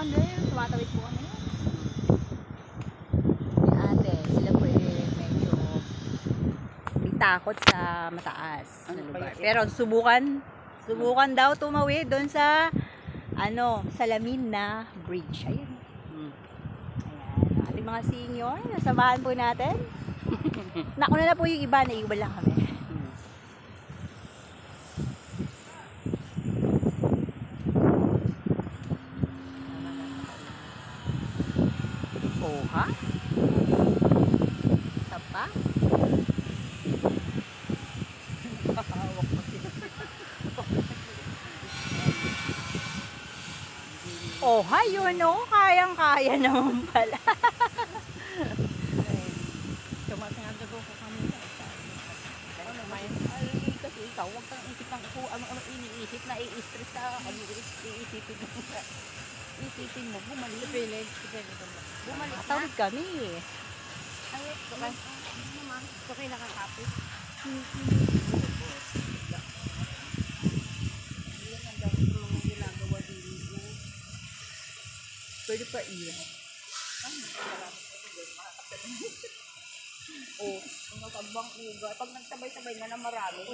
Ate, tumatawid po kami. Ate, sila po medyo may takot sa mataas na lugar. Pero subukan daw tumawid doon sa salamin na bridge. Ayun. Ayan, ating mga senior, nasamahan po natin. Nauna na po yung iba, naiwan lang kami. Oh, ha? Sapa? Oh, ha, yun, no? Kayang-kaya naman pala. Tumatangag ko kami. Kasi ikaw, huwag kang isip ng ano iniisip na i-stress ka. Isipin mo, bumalik. Bumalik na. Tawid kami. Ay, naman. Ito kayo nakakapit. Yan ang dami ko mga ginagawa dito. Pwede pa iyan. Oh, ang nakabang uga. Pag nagsabay-sabay na marami.